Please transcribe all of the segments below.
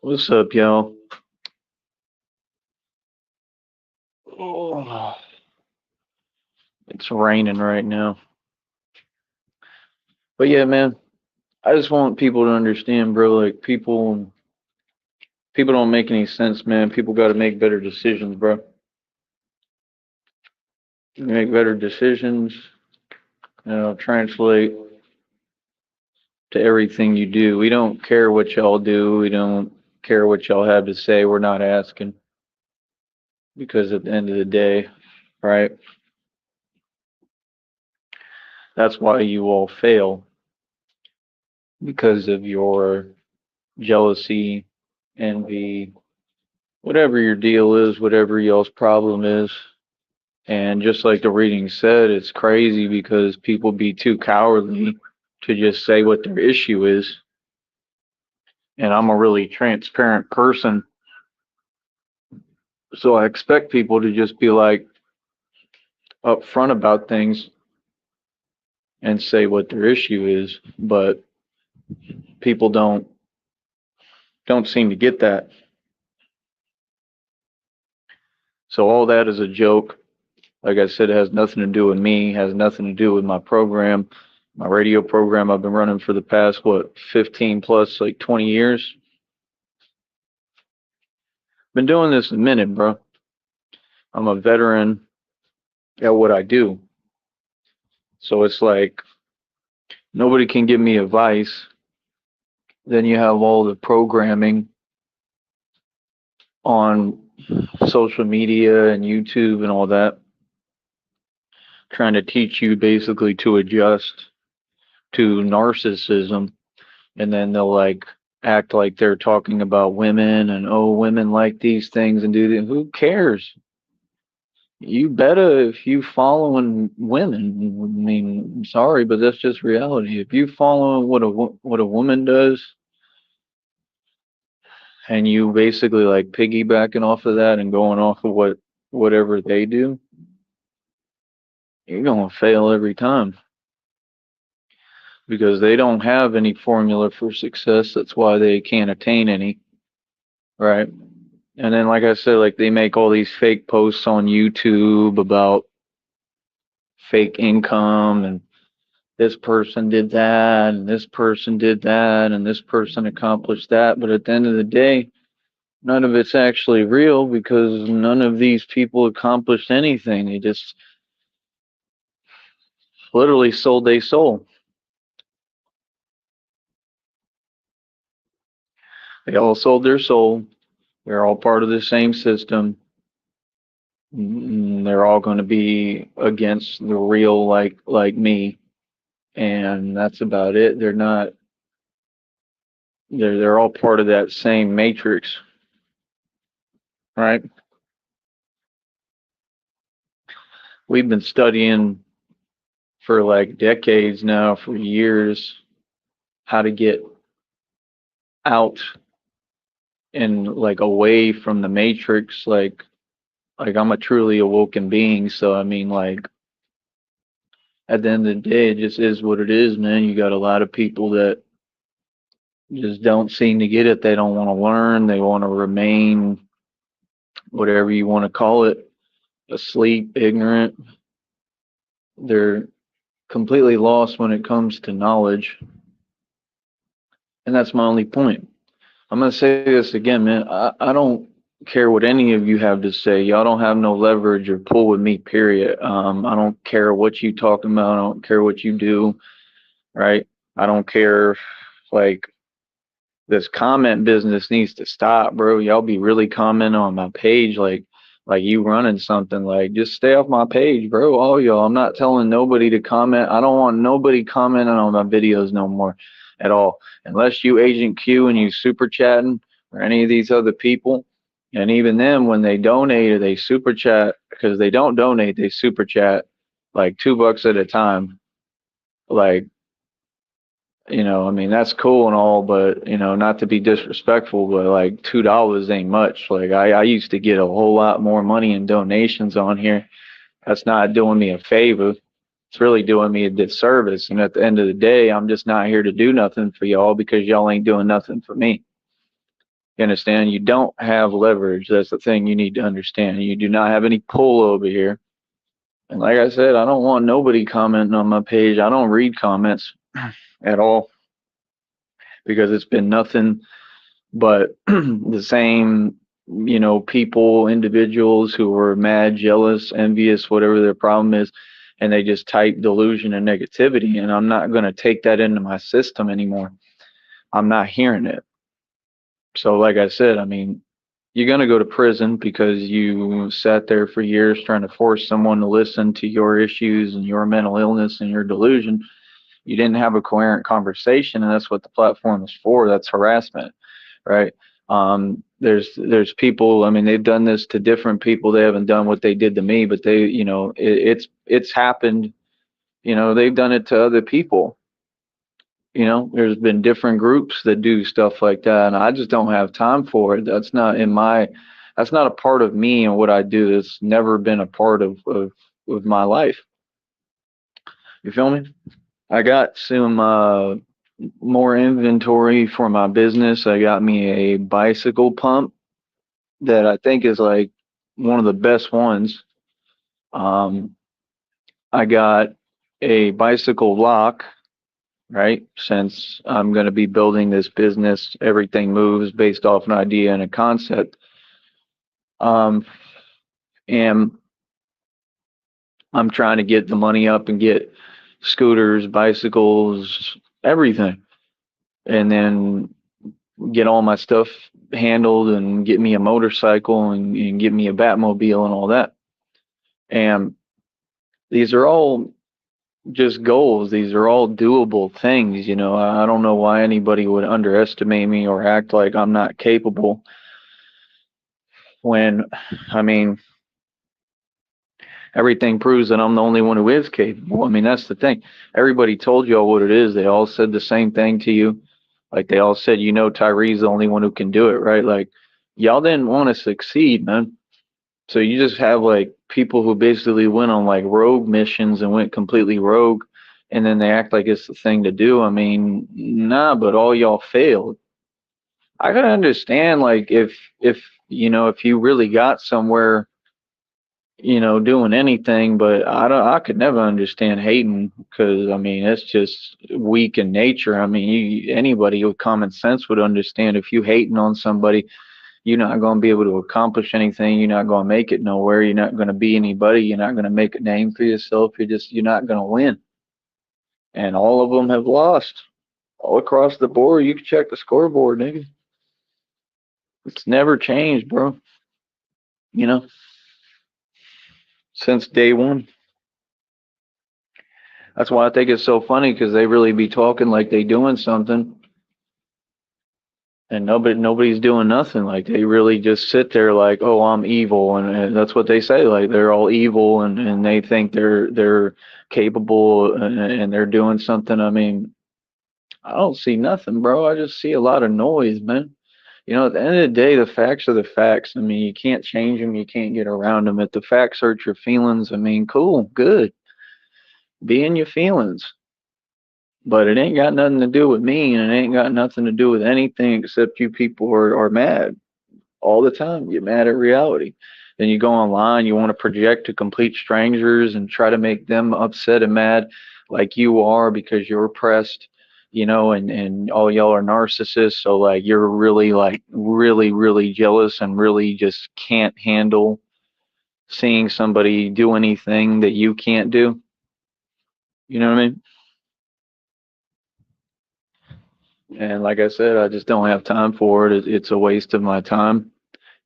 What's up, y'all? Oh, it's raining right now. But yeah, man, I just want people to understand, bro. Like people don't make any sense, man. People got to make better decisions, bro. You make better decisions, translate to everything you do. We don't care what y'all do. We don't care what y'all have to say. We're not asking because at the end of the day, right? That's why you all fail because of your jealousy, envy, whatever your deal is, whatever y'all's problem is. And just like the reading said, it's crazy because people be too cowardly to just say what their issue is. And I'm a really transparent person. So I expect people to just be like upfront about things and say what their issue is. But people don't seem to get that. So all that is a joke. Like I said, it has nothing to do with me, has nothing to do with my program, my radio program I've been running for the past, 15 plus, like 20 years. Been doing this a minute, bro. I'm a veteran at what I do. So it's like nobody can give me advice. Then you have all the programming on social media and YouTube and all that, trying to teach you basically to adjust to narcissism. And then they'll like act like they're talking about women and oh, women like these things and do that. Who cares? You better if you following women. I mean, I'm sorry, but that's just reality. If you follow what a woman does, and you basically like piggybacking off of that and going off of whatever they do, you're gonna fail every time because they don't have any formula for success. That's why they can't attain any, right? And then, like I said, like they make all these fake posts on YouTube about fake income and this person did that and this person did that and this person accomplished that. But at the end of the day, none of it's actually real because none of these people accomplished anything. They just literally sold their soul. They all sold their soul. They're all part of the same system. They're all going to be against the real like me, and that's about it. They're not. They're all part of that same matrix, right? We've been studying for like decades now, for years, how to get out and like away from the matrix. Like I'm a truly awoken being, so I mean, like at the end of the day, it just is what it is, man. You got a lot of people that just don't seem to get it. They don't want to learn. They want to remain whatever you want to call it, asleep, ignorant. They're completely lost when it comes to knowledge. And that's my only point. I'm going to say this again, man. I don't care what any of you have to say. Y'all don't have no leverage or pull with me, period. I don't care what you talking about. I don't care what you do, right? I don't care if, like, this comment business needs to stop, bro. Y'all be really commenting on my page like you running something. Like, just stay off my page, bro. All y'all. I'm not telling nobody to comment. I don't want nobody commenting on my videos no more at all. Unless you Agent Q and you super chatting or any of these other people. And even them, when they donate or they super chat, because they don't donate, they super chat like $2 at a time. Like, I mean, that's cool and all, but not to be disrespectful, but like $2 ain't much. Like I used to get a whole lot more money in donations on here. That's not doing me a favor. It's really doing me a disservice. And at the end of the day, I'm just not here to do nothing for y'all because y'all ain't doing nothing for me. You understand? You don't have leverage. That's the thing you need to understand. You do not have any pull over here. And like I said, I don't want nobody commenting on my page. I don't read comments at all because it's been nothing but the same, people, individuals who are mad, jealous, envious, whatever their problem is, and they just type delusion and negativity. And I'm not going to take that into my system anymore. I'm not hearing it. So, like I said, I mean, you're going to go to prison because you sat there for years trying to force someone to listen to your issues and your mental illness and your delusion. You didn't have a coherent conversation, and that's what the platform is for. That's harassment, right? There's people. I mean, they've done this to different people. They haven't done what they did to me, but they, it's happened. They've done it to other people. There's been different groups that do stuff like that, and I just don't have time for it. That's not a part of me and what I do. It's never been a part of my life. You feel me? I got some more inventory for my business. I got me a bicycle pump that I think is like one of the best ones. Um, I got a bicycle lock, right? Since I'm going to be building this business, everything moves based off an idea and a concept. Um, and I'm trying to get the money up and get scooters, bicycles, everything. And then get all my stuff handled and get me a motorcycle and get me a Batmobile and all that. And these are all just goals. These are all doable things. I don't know why anybody would underestimate me or act like I'm not capable when, I mean, everything proves that I'm the only one who is capable. I mean, that's the thing. Everybody told y'all what it is. They all said the same thing to you. Like they all said, Tyree's the only one who can do it, right? Like y'all didn't want to succeed, man. So you just have like people who basically went on like rogue missions and went completely rogue, and then they act like it's the thing to do. I mean, nah, but all y'all failed. I can understand like if you really got somewhere, doing anything, but I could never understand hating because I mean it's just weak in nature. I mean, anybody with common sense would understand if you hating on somebody, you're not going to be able to accomplish anything. You're not going to make it nowhere. You're not going to be anybody. You're not going to make a name for yourself. You're not going to win. And all of them have lost all across the board. You can check the scoreboard, nigga. It's never changed, bro. You know, since day one. That's why I think it's so funny because they really be talking like they doing something and nobody's doing nothing. Like they really just sit there like, oh, I'm evil, and that's what they say. Like they're all evil, and they think they're capable and they're doing something. I mean, I don't see nothing, bro. I just see a lot of noise, man. At the end of the day, the facts are the facts. I mean, you can't change them, you can't get around them. If the facts hurt your feelings, I mean, cool, good, be in your feelings. But it ain't got nothing to do with me, and it ain't got nothing to do with anything except you people are mad all the time. You're mad at reality. Then you go online, you want to project to complete strangers and try to make them upset and mad like you are because you're oppressed, and all y'all are narcissists. So like you're really like really, really jealous and really just can't handle seeing somebody do anything that you can't do. You know what I mean? And like I said, I just don't have time for it. It's a waste of my time.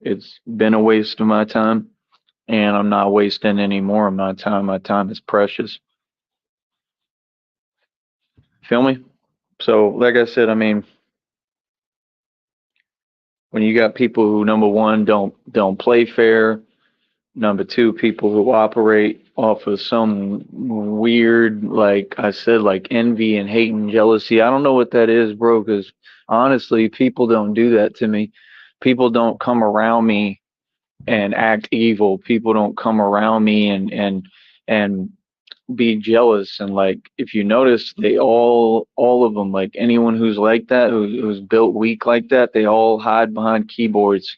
It's been a waste of my time, and I'm not wasting any more of my time. My time is precious. Feel me? So, like I said, I mean, when you got people who number one don't play fair, number two, people who operate off of some weird, like I said, like envy and hate and jealousy. I don't know what that is, bro, because honestly, people don't do that to me. People don't come around me and act evil. People don't come around me and be jealous. And like, if you notice, they all of them, like anyone who's like that, who's built weak like that, they all hide behind keyboards.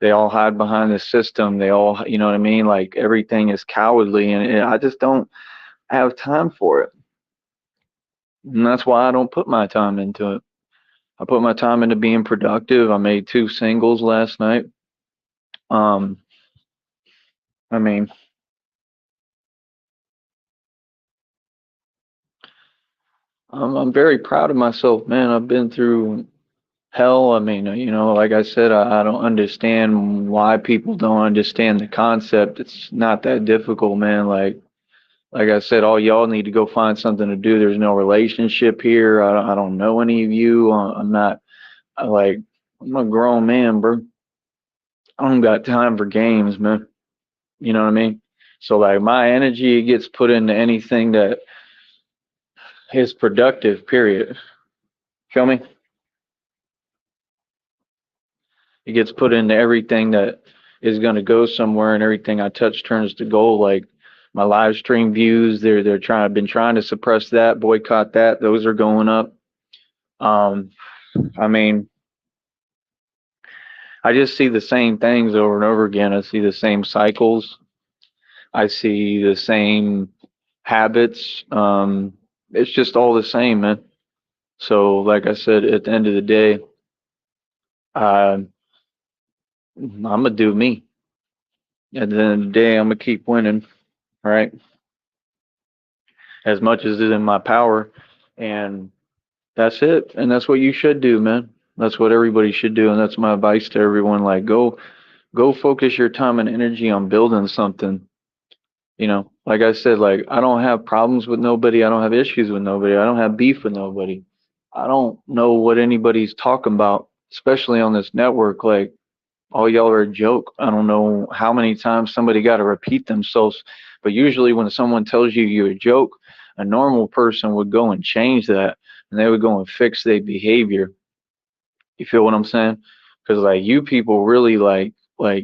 They all hide behind the system. They all, you know what I mean? Like everything is cowardly, and I just don't have time for it. And that's why I don't put my time into it. I put my time into being productive. I made 2 singles last night. Um, I mean, I'm very proud of myself, man. I've been through hell. I mean, like I said, I don't understand why people don't understand the concept. It's not that difficult, man. Like I said, all y'all need to go find something to do. There's no relationship here. I don't know any of you. I'm not like I'm a grown man, bro. I don't got time for games, man. You know what I mean? So like my energy gets put into anything that is productive, period. Feel me? It gets put into everything that is going to go somewhere, and everything I touch turns to gold. Like my live stream views, they're trying. I've been trying to suppress that, boycott that. Those are going up. Um, I mean, I just see the same things over and over again. I see the same cycles. I see the same habits. It's just all the same, man. So, like I said, at the end of the day, uh, I'm gonna do me. At the end of the day, I'm gonna keep winning, right? As much as is in my power, and that's it. And that's what you should do, man. That's what everybody should do, and that's my advice to everyone. Like, go focus your time and energy on building something. Like I said, like I don't have problems with nobody. I don't have issues with nobody. I don't have beef with nobody. I don't know what anybody's talking about, especially on this network. Like all y'all are a joke. I don't know how many times somebody got to repeat themselves, but usually when someone tells you you're a joke, a normal person would go and change that, and they would go and fix their behavior. You feel what I'm saying? Because like you people really like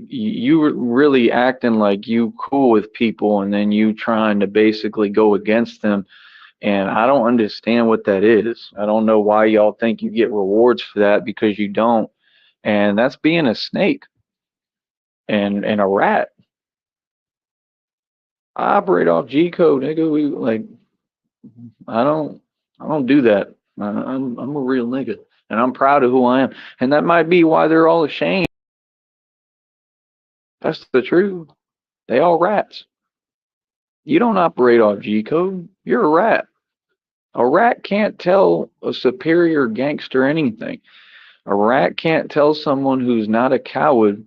you were really acting like you cool with people, and then you trying to basically go against them. And I don't understand what that is. I don't know why y'all think you get rewards for that, because you don't. And that's being a snake and a rat. I operate off G code, nigga. We like I don't I don't do that. I'm a real nigga, and I'm proud of who I am. And that might be why they're all ashamed. That's the truth. They all rats. You don't operate off G code. You're a rat. A rat can't tell a superior gangster anything. A rat can't tell someone who's not a coward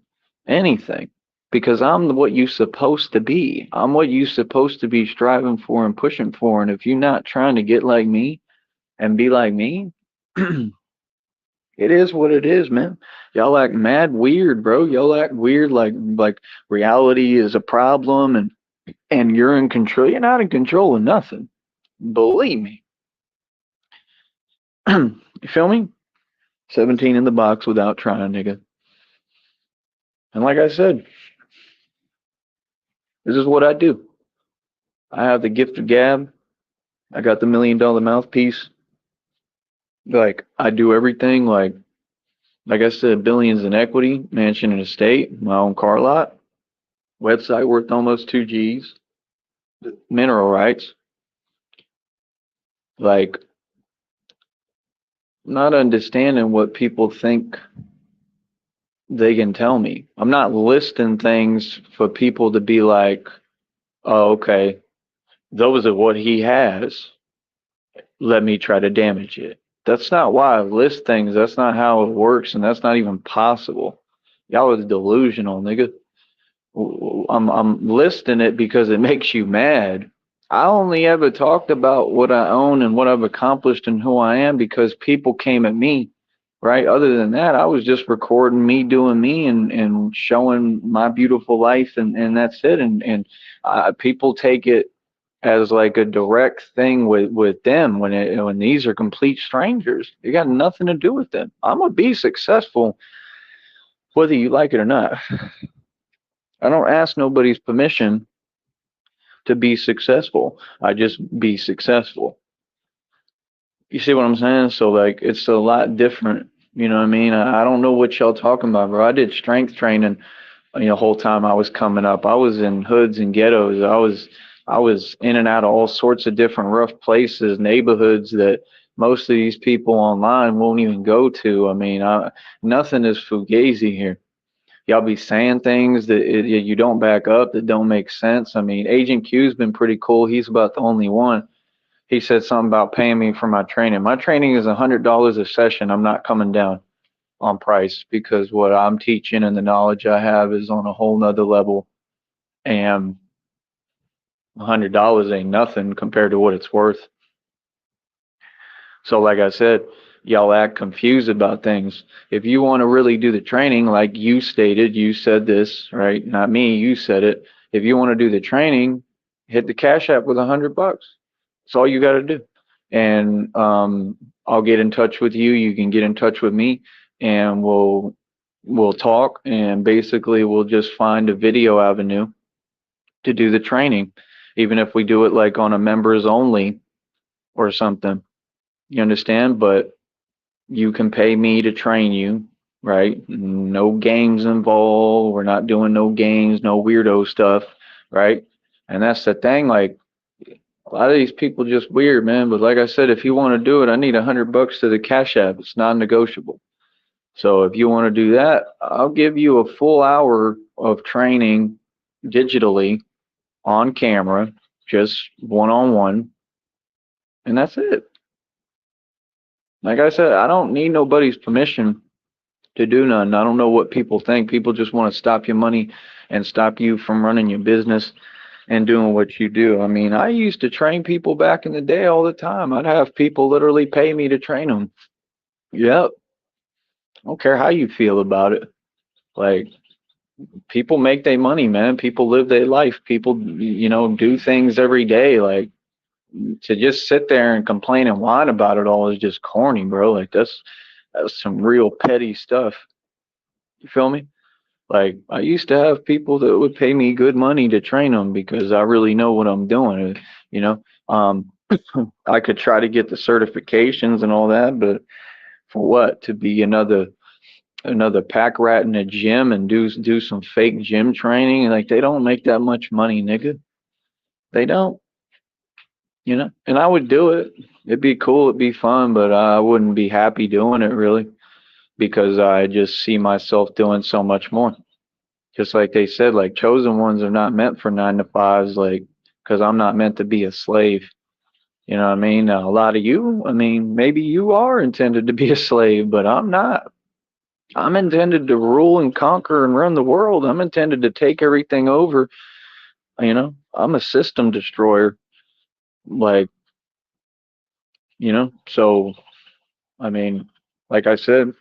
anything, because I'm what you supposed to be. I'm what you supposed to be striving for and pushing for. And if you're not trying to get like me and be like me, it is what it is, man. Y'all act mad weird, bro. Y'all act weird like reality is a problem, and you're in control. You're not in control of nothing. Believe me. You feel me? 17 in the box without trying, nigga. And like I said, this is what I do. I have the gift of gab. I got the $1 million mouthpiece. Like I do everything. Like I said, billions in equity, mansion and estate, my own car lot, website worth almost 2 G's, mineral rights. Like not understanding what people think they can tell me. I'm not listing things for people to be like, oh, okay, those are what he has. Let me try to damage it. That's not why I list things. That's not how it works, and that's not even possible. Y'all are delusional, nigga. I'm listing it because it makes you mad. I only ever talked about what I own and what I've accomplished and who I am because people came at me, right? Other than that, I was just recording me doing me and showing my beautiful life, and that's it. And people take it as like a direct thing with them when these are complete strangers. You got nothing to do with them. I'm gonna be successful whether you like it or not. I don't ask nobody's permission to be successful. I just be successful. You see what I'm saying? So like it's a lot different. You know what I mean? I don't know what y'all talking about, bro. I did strength training, whole time I was coming up. I was in hoods and ghettos. I was in and out of all sorts of different rough places, neighborhoods that most of these people online won't even go to. I mean, nothing is fugazi here. Y'all be saying things that you don't back up, that don't make sense. I mean, Agent Q's been pretty cool. He's about the only one. He said something about paying me for my training. My training is $100 a session. I'm not coming down on price because what I'm teaching and the knowledge I have is on a whole nother level. And $100 ain't nothing compared to what it's worth. So, like I said, y'all act confused about things. If you want to really do the training, like you stated, you said this, right? Not me, you said it. If you want to do the training, hit the Cash App with $100. That's all you got to do. And I'll get in touch with you. You can get in touch with me, and we'll talk. And basically, we'll just find a video avenue to do the training, even if we do it like on a members only or something. You understand? But you can pay me to train you, right? No games involved. We're not doing no games, no weirdo stuff, right? And that's the thing. Like a lot of these people just weird, man. But like I said, if you want to do it, I need $100 to the Cash App. It's non-negotiable. So if you want to do that, I'll give you a full hour of training digitally on camera, just one-on-one, and that's it. Like I said, I don't need nobody's permission to do nothing. I don't know what people think. People just want to stop your money and stop you from running your business and doing what you do. I mean, I used to train people back in the day all the time. I'd have people literally pay me to train them. Yep. I don't care how you feel about it. Like, people make their money, man. People live their life. People, do things every day. Like, to just sit there and complain and whine about it all is just corny, bro. Like, that's some real petty stuff. You feel me? Like, I used to have people that would pay me good money to train them because I really know what I'm doing. You know, I could try to get the certifications and all that, but for what? To be another pack rat in a gym and do some fake gym training? Like, they don't make that much money, nigga. They don't. And I would do it. It'd be cool. It'd be fun, but I wouldn't be happy doing it really because I just see myself doing so much more. Just like they said, like chosen ones are not meant for 9 to 5s, like, because I'm not meant to be a slave. You know what I mean? Now, a lot of you, I mean, maybe you are intended to be a slave, but I'm not. I'm intended to rule and conquer and run the world. I'm intended to take everything over. I'm a system destroyer. Like, so, I mean, like I said,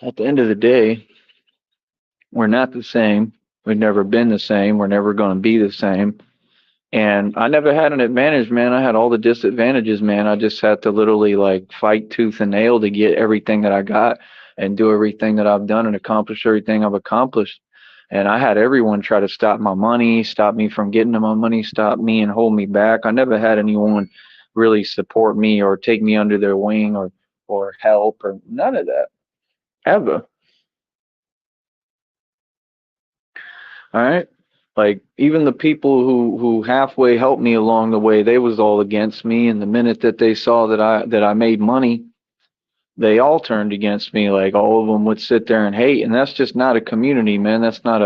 at the end of the day, we're not the same. We've never been the same. We're never going to be the same. And I never had an advantage, man. I had all the disadvantages, man. I just had to literally like fight tooth and nail to get everything that I got and do everything that I've done and accomplish everything I've accomplished. And I had everyone try to stop my money, stop me from getting to my money, stop me and hold me back. I never had anyone really support me or take me under their wing or help or none of that ever. All right. Like even the people who halfway helped me along the way, they was all against me. And the minute that they saw that I made money, they all turned against me. Like all of them would sit there and hate. And that's just not a community, man. That's not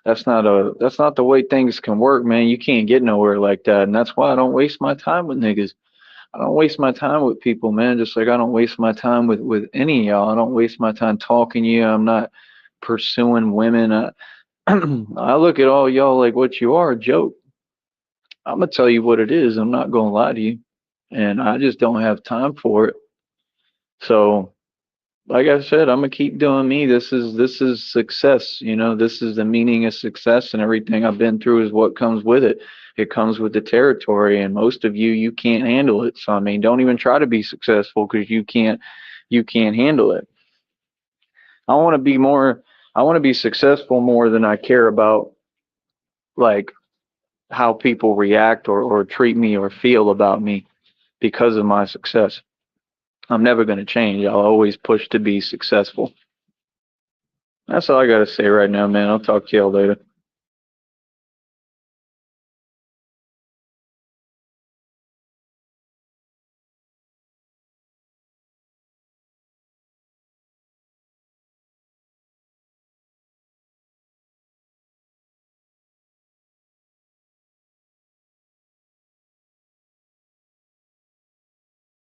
the way things can work, man. You can't get nowhere like that. And that's why I don't waste my time with niggas. I don't waste my time with people, man. Just like I don't waste my time with any of y'all. I don't waste my time talking to you. I'm not pursuing women. I look at all y'all like what you are, a joke. I'm gonna tell you what it is. I'm not gonna lie to you, and I just don't have time for it. So, like I said, I'm gonna keep doing me. This is success. This is the meaning of success, and everything I've been through is what comes with it. It comes with the territory, and most of you can't handle it. So, I mean, don't even try to be successful because you can't handle it. I want to be more. I want to be successful more than I care about like how people react or treat me or feel about me because of my success. I'm never going to change. I'll always push to be successful. That's all I got to say right now, man. I'll talk to y'all later.